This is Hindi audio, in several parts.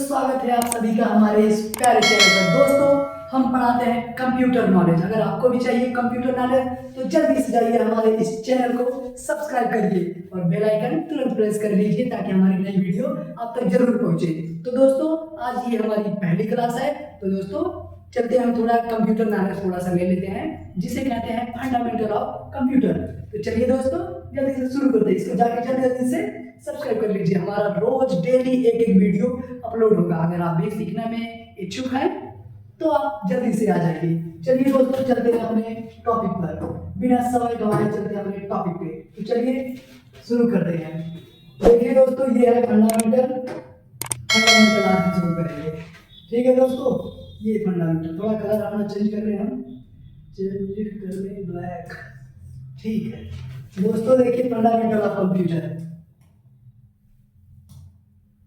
स्वागत है आप सभी का हमारे इस प्यारे चैनल पर। दोस्तों, हम पढ़ाते हैं कंप्यूटर नॉलेज। अगर आपको भी चाहिए कंप्यूटर नॉलेज तो जल्दी से जाइए हमारे इस चैनल को सब्सक्राइब करिए और बेल आइकन तुरंत प्रेस कर लीजिए ताकि हमारी नई वीडियो आप तक जरूर पहुंचे। तो दोस्तों, आज ये हमारी पहली क्लास है। तो दोस्तों, चलते हैं, हम थोड़ा कंप्यूटर नॉलेज थोड़ा सा ले लेते हैं, जिसे कहते हैं फंडामेंटल ऑफ कंप्यूटर। तो चलिए दोस्तों, जल्दी से शुरू करते हैं। इसको जाके जल्दी से सब्सक्राइब कर लीजिए। हमारा रोज डेली एक वीडियो अपलोड होगा। अगर आप भी सीखने में इच्छुक हैं तो आप जल्दी से आ जाइए। चलिए दोस्तों, चलते हैं अपने टॉपिक पर, बिना समय गंवाए चलते हैं अपने टॉपिक पे। तो चलिए शुरू करते हैं। देखिए दोस्तों, ये है फंडामेंटल आज शुरू करेंगे। ठीक है दोस्तों, ये फंडामेंटल, थोड़ा कलर अपना चेंज कर रहे हैं, हम चेंज कर रहे ब्लैक। ठीक है दोस्तों, देखिए फंडामेंटल ऑफ कंप्यूटर।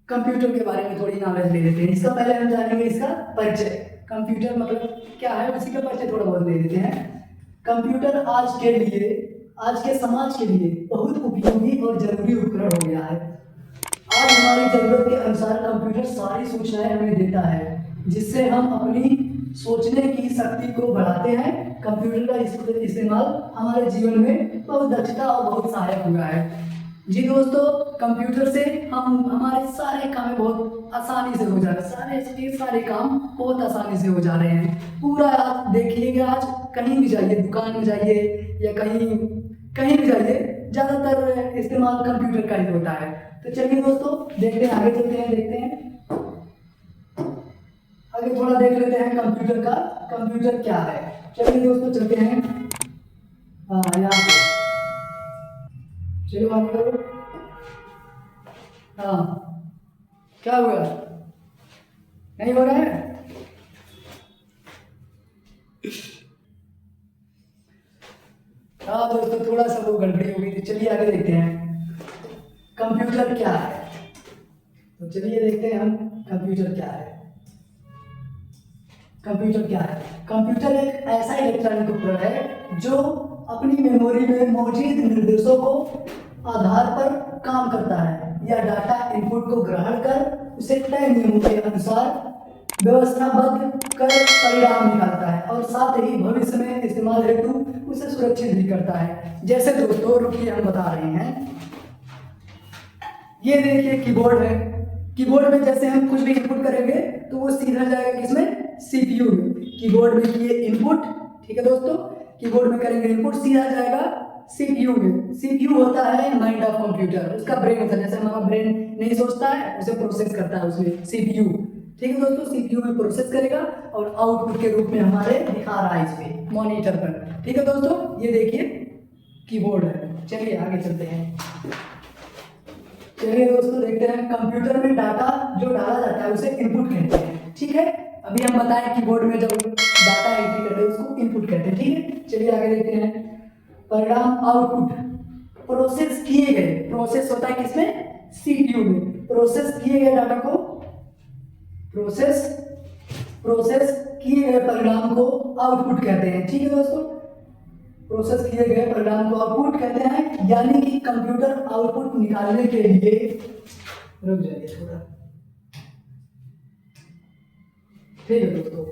कंप्यूटर के बारे में थोड़ी नॉलेज ले लेते हैं। इसका पहले हम जानेंगे इसका परिचय। कंप्यूटर मतलब क्या है, उसी का परिचय थोड़ा बहुत ले लेते हैं। कंप्यूटर आज के समाज के लिए बहुत उपयोगी और जरूरी उपकरण हो गया है। आज हमारी जरूरत के अनुसार कंप्यूटर सारी सूचनाएं हमें देता है, जिससे हम अपनी सोचने की शक्ति को बढ़ाते हैं। कंप्यूटर का इस्तेमाल हमारे जीवन में बहुत दक्षता और बहुत सहायक हुआ है। जी दोस्तों, कंप्यूटर से हम हमारे सारे काम बहुत आसानी से हो जा रहे हैं। सारे काम बहुत आसानी से हो जा रहे हैं। पूरा आप देखिएगा, आज कहीं भी जाइए, दुकान में जाइए या कहीं भी जाइए, ज़्यादातर इस्तेमाल कंप्यूटर का ही होता है। तो चलिए दोस्तों, देखते हैं, आगे चलते हैं, देखते हैं आगे थोड़ा देख लेते हैं कंप्यूटर का। कंप्यूटर क्या है, चलिए दोस्तों चलते हैं। यहाँ पे चलो आगे करो। क्या हुआ, नहीं हो रहा है? दोस्तों, थोड़ा सा वो गड़बड़ी हो गई थी। चलिए आगे देखते हैं कंप्यूटर क्या है। तो चलिए देखते हैं हम कंप्यूटर क्या है। कंप्यूटर एक ऐसा इलेक्ट्रॉनिक उपकरण है जो अपनी मेमोरी में मौजूद निर्देशों को आधार पर काम करता है या डाटा इनपुट को ग्रहण कर उसे तय नियमों के अनुसार व्यवस्थाबद्ध कर परिणाम निकालता है और साथ ही भविष्य में इस्तेमाल हेतु उसे सुरक्षित भी करता है। जैसे दोस्तों, रुकिए, हम बता रहे हैं। ये देखिए कीबोर्ड है। कीबोर्ड में जैसे हम कुछ भी इनपुट करेंगे तो वो सीधा जाएगा किसमें, सीपीयू में। कीबोर्ड में किए इनपुट, ठीक है दोस्तों, कीबोर्ड में करेंगे इनपुट, सीधा जाएगा सीपीयू में। सीपीयू होता है माइंड ऑफ कंप्यूटर, उसका ब्रेन होता है। जैसे हमारा ब्रेन नहीं सोचता है, उसे प्रोसेस करता है उसमें सीपीयू। ठीक है दोस्तों, सीपीयू में प्रोसेस करेगा और आउटपुट के रूप में हमारे दिखा रहा है इस पे मॉनिटर पर। ठीक है दोस्तों, ये देखिए कीबोर्ड है। चलिए आगे चलते हैं। चलिए दोस्तों, देखते हैं कंप्यूटर में डाटा जो डाला जाता है उसे इनपुट कहते हैं। ठीक है, अभी हम बताएं कीबोर्ड में जब डाटा एंट्री करते हैं उसको इनपुट कहते हैं। ठीक है, चलिए आगे देखते हैं। परिणाम आउटपुट, प्रोसेस किए गए, प्रोसेस होता है किसमें, सीपीयू में। प्रोसेस किए गए डाटा को प्रोसेस किए गए परिणाम को आउटपुट कहते हैं। ठीक है दोस्तों, प्रोसेस किए गए परिणाम को आउटपुट कहते हैं। यानी कि कंप्यूटर आउटपुट निकालने के लिए, रुक जाइए थोड़ा, ठीक है दोस्तों,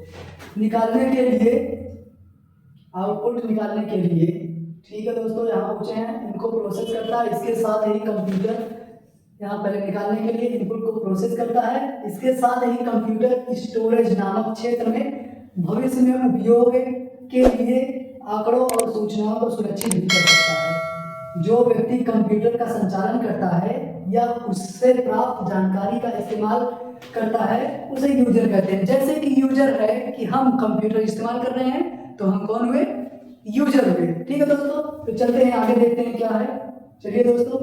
आउटपुट निकालने के लिए, ठीक है दोस्तों, यहाँ पूछे हैं, इनको प्रोसेस करता है। इसके साथ ही कंप्यूटर यहाँ पहले निकालने के लिए इनपुट को प्रोसेस करता है। इसके साथ ही कंप्यूटर स्टोरेज नामक क्षेत्र में भविष्य में उपयोग के लिए आंकड़ों और सूचनाओं को सुरक्षित भी कर सकता है। जो व्यक्ति कंप्यूटर का संचालन करता है या उससे प्राप्त जानकारी का इस्तेमाल करता है उसे यूजर कहते हैं। जैसे कि यूजर है कि हम कंप्यूटर इस्तेमाल कर रहे हैं तो हम कौन हुए, यूजर हुए। ठीक है दोस्तों, तो चलते हैं आगे देखते हैं क्या है। चलिए दोस्तों,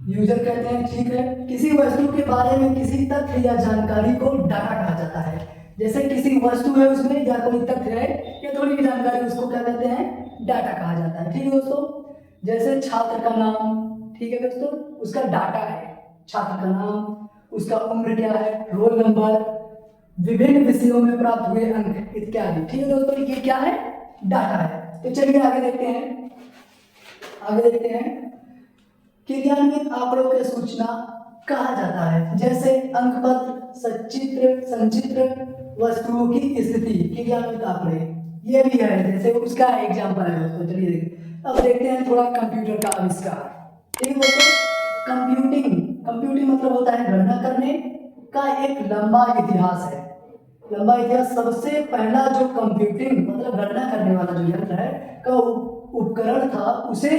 यूजर कहते हैं, ठीक है, किसी वस्तु के बारे में किसी तथ्य या जानकारी को डाटा कहा जाता है। जैसे किसी वस्तु है उसमें या कोई तथ्य है या थोड़ी भी जानकारी, उसको क्या कहते हैं, डाटा कहा जाता है। ठीक है दोस्तों, जैसे छात्र का नाम, ठीक है दोस्तों, उसका डाटा है, छात्र का नाम, उसका उम्र क्या है, रोल नंबर, विभिन्न विषयों में प्राप्त हुए अंक इत्यादि। ठीक है दोस्तों, ये क्या है, डाटा है। तो चलिए आगे देखते हैं कि क्रियान्वित आंकड़ों के सूचना कहा जाता है। जैसे अंकपत्र, सचित्र, संचित्र, वस्तुओं की स्थिति की ज्ञात आंकड़े, ये भी है। जैसे उसका एग्जाम्पल है दोस्तों। चलिए अब देखते हैं थोड़ा कंप्यूटर का आविष्कार। ठीक है दोस्तों, कंप्यूटिंग मतलब होता है गणना करने का एक लंबा इतिहास है। लंबा इतिहास। सबसे पहला जो कंप्यूटिंग मतलब गणना करने वाला जो यंत्र है का उपकरण था उसे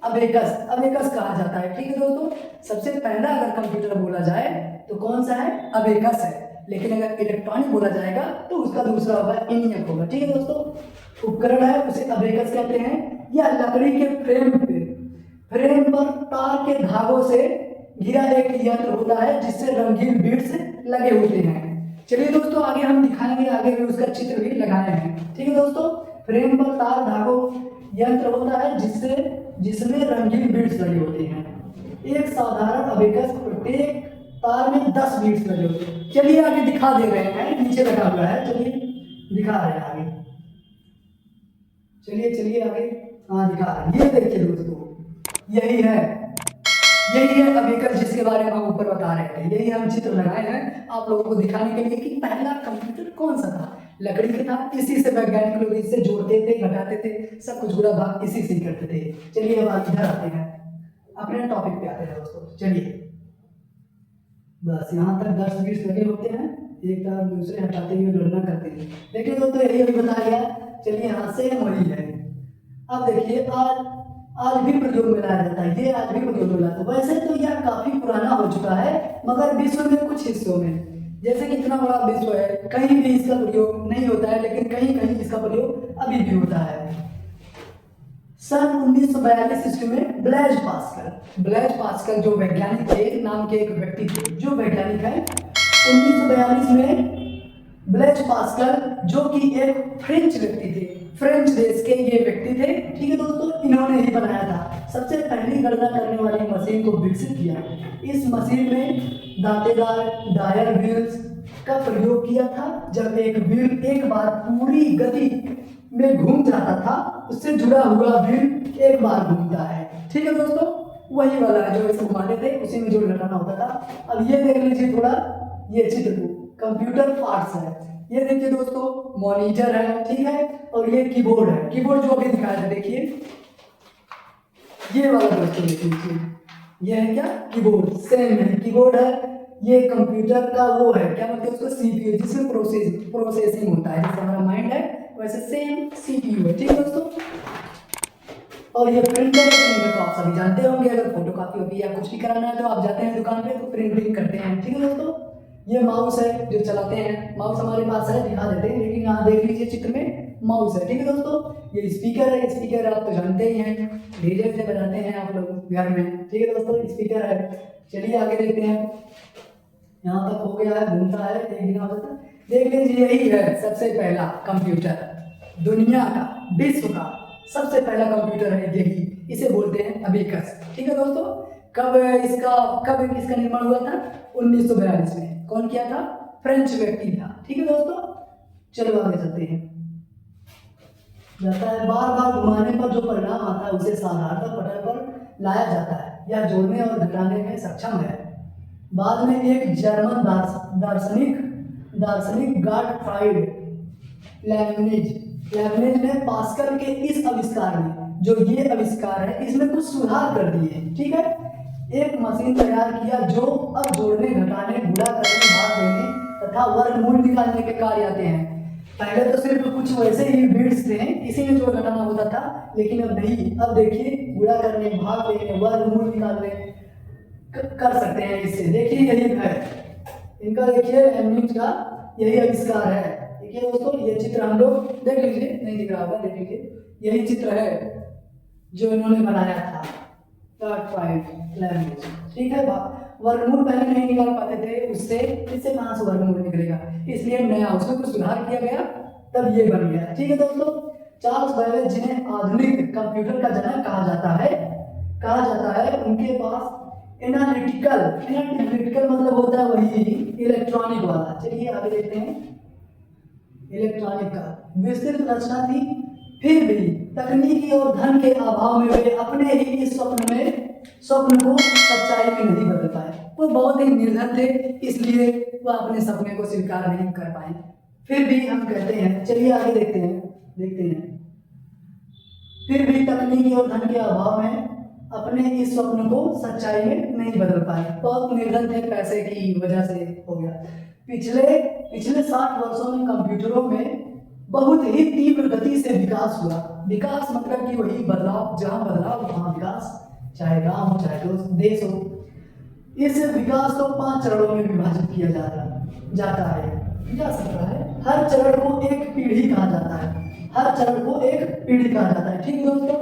अबेकस कहा जाता है। ठीक है दोस्तों, सबसे पहला अगर कंप्यूटर बोला जाए तो कौन सा है? अबेकस है। लेकिन अगर इलेक्ट्रॉनिक बोला जाएगा तो उसका दूसरा होगा, ENIAC होगा। ठीक है दोस्तों, उपकरण है उसे अबेकस कहते हैं। या लकड़ी के फ्रेम पर तार के धागों से घिरा एक यंत्र होता है जिससे रंगीन बीट्स लगे होते हैं। चलिए दोस्तों आगे हम दिखाएंगे, आगे भी उसका चित्र भी लगाए हैं। ठीक है दोस्तों, फ्रेम पर तार धागों यंत्र होता है जिसमें रंगीन बीट्स लगे होते हैं। एक साधारण अबेकस प्रत्येक तार में 10 बीट्स लगे होते हैं। चलिए आगे दिखा दे रहे हैं, नीचे लगा हुआ है। चलिए दिखा रहे हैं आगे। चलिए आगे। हाँ दिखा रहे हैं। ये देखिए दोस्तों, यही है अबेकस जिसके बारे में हम ऊपर बता रहे थे। यही हम चित्र लगाए हैं आप लोगों को दिखाने के लिए कि पहला कंप्यूटर कौन सा था। लकड़ी का था, इसी से वैज्ञानिक लोग इससे जोड़ते थे, घटाते थे, सब कुछ बुरा भाग इसी से करते थे। चलिए अब इधर आते हैं, अपने टॉपिक पे आते हैं दोस्तों। चलिए बस यहाँ तक 10 बीट्स लगे होते हैं, एक तार दूसरे हटाते हुए गणना करते हैं। देखिए दोस्तों यही अभी बताया गया। चलिए यहाँ से वही है। अब देखिए आज भी प्रयोग में लाया जाता है। ये आज भी प्रयोग में लाता है। वैसे तो यह काफी पुराना हो चुका है, मगर विश्व में कुछ हिस्सों में, जैसे कि इतना बड़ा विश्व है, कहीं भी इसका प्रयोग नहीं होता है, लेकिन कहीं कहीं इसका प्रयोग अभी भी होता है। सन 1942 ईस्वी में ब्लेज पास्कल जो वैज्ञानिक थे, नाम के एक व्यक्ति थे जो वैज्ञानिक है। 1942 में ब्लेज पास्कल जो कि एक फ्रेंच व्यक्ति थे, फ्रेंच देश के ये व्यक्ति थे। ठीक है दोस्तों, इन्होंने ही बनाया था, सबसे पहली गणना करने वाली मशीन को विकसित किया। इस मशीन में दांतेदार डायल व्हील्स का प्रयोग किया था। जब एक व्हील एक बार पूरी गति में घूम जाता था, उससे जुड़ा हुआ व्हील एक बार घूमता है। ठीक है दोस्तों, वही वाला है जो इसे घुमाते थे, उसी में जो घटाना होता था। अब ये देख लीजिए थोड़ा, ये चित्र को कंप्यूटर पार्ट्स है। ये देखिए दोस्तों, मॉनिटर है, ठीक है, और ये कीबोर्ड है। कीबोर्ड जो अभी दिखाया था, देखिए ये वाला दोस्तों देख लीजिए, ये है क्या? कीबोर्ड। सेम है, कीबोर्ड है। ये कंप्यूटर का वो है, क्या बोलते हैं उसको? CPU, जिसमें प्रोसेसिंग होता है। जैसे हमारा माइंड है वैसे सेम CPU है। ठीक है दोस्तों, और ये प्रिंटर तो आप सभी जानते होंगे, अगर फोटो कॉपी होगी या कुछ भी कराना है तो आप जाते हैं दुकान पे तो प्रिंटिंग करते हैं। ठीक है दोस्तों, ये माउस है जो चलाते हैं। माउस हमारे पास है, दिखा देते हैं, लेकिन यहाँ देख लीजिए चित्र में माउस है। ठीक है दोस्तों, ये स्पीकर है। स्पीकर आप तो जानते ही हैं, डीजे से बजाते हैं आप लोग घर में। ठीक है दोस्तों, स्पीकर है। चलिए आगे देखते हैं। यहाँ तक हो गया है, घूमता है, एक दिन होता है। देख लीजिए, यही है सबसे पहला कंप्यूटर, दुनिया का, विश्व का सबसे पहला कंप्यूटर है यही। इसे बोलते हैं अबेकस। ठीक है दोस्तों, कब इसका निर्माण हुआ था? 1942 में। कौन किया था? फ्रेंच व्यक्ति था। ठीक है दोस्तों, चलो आगे चलते हैं। जाता है बार बार घुमाने पर जो परिणाम आता है उसे साधारणतः पटल पर लाया जाता है या जोड़ने और घटाने में सक्षम है। बाद में एक जर्मन दार्शनिक गाटफ्राइड लेबनिज ने पास्कल के इस आविष्कार में, जो ये आविष्कार है, इसमें कुछ सुधार कर दिए। ठीक है, एक मशीन तैयार किया जो अब जोड़ने, घटाने, गुणा करने, भाग देने तथा वर्गमूल निकालने के कार्य आते हैं। पहले तो सिर्फ कुछ वैसे ही बिट्स थे, इसी में जो घटाना होता था, लेकिन अब नहीं। अब देखिए, गुणा करने, भाग देने, वर्गमूल निकालने कर सकते हैं इससे। देखिए यही है इनका, देखिए लेबनिज का यही आविष्कार है। देखिए दोस्तों, ये चित्र हम लोग देख लीजिए, नहीं दिख रहा होगा, देख लीजिए, यही चित्र है जो इन्होंने बनाया था, लेबनिज। ठीक है, वर्गमूल पहले नहीं निकाल पाते थे, इससे कहाँ से वर्गमूल निकलेगा, इसलिए नया उसमें कुछ सुधार किया गया, तब ये बन गया। ठीक है दोस्तों, चार्ल्स बेबेज, जिन्हें आधुनिक कंप्यूटर का जनक कहा जाता है, उनके पास एनालिटिकल मतलब होता है वही इलेक्ट्रॉनिक वाला। चलिए आगे देखते हैं। इलेक्ट्रॉनिक का विस्तृत रचना थी, फिर भी तकनीकी और धन के अभाव में वे अपने ही इस स्वप्न को सच्चाई में नहीं बदल पाए। वो बहुत ही निर्धन थे, इसलिए वो अपने सपने को स्वीकार नहीं कर पाए। फिर भी हम कहते हैं, चलिए आगे देखते हैं। फिर भी तकनीकी और धन के अभाव में अपने इस स्वप्न को सच्चाई में नहीं बदल पाए। बहुत निर्धन थे, पैसे की वजह से हो गया। पिछले 60 वर्षों में कंप्यूटरों में बहुत ही तीव्र गति से विकास हुआ। विकास मतलब कि वही बदलाव, जहाँ बदलाव वहाँ विकास, चाहे गांव हो चाहे देश हो। इस विकास को 5 चरणों में विभाजित किया जाता है। हर चरण को एक पीढ़ी कहा जाता है। ठीक है दोस्तों,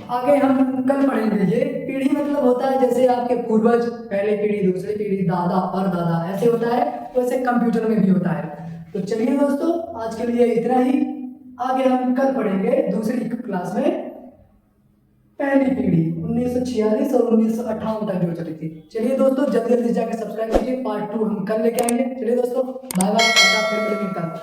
आगे हम कल पढ़ेंगे। ये पीढ़ी मतलब होता है जैसे आपके पूर्वज, पहले पीढ़ी, दूसरी पीढ़ी, दादा और दादा, ऐसे होता है, वैसे कंप्यूटर में भी होता है। तो चलिए दोस्तों, आज के लिए इतना ही। आगे हम कल पढ़ेंगे दूसरी क्लास में पहली पीढ़ी 1946 और 1958 तक जो चली थी। चलिए दोस्तों, जल्दी जल्दी जाकर सब्सक्राइब कीजिए। पार्ट 2 हम कल लेके आएंगे। चलिए दोस्तों, बाय बाय, फिर मिलेंगे कल।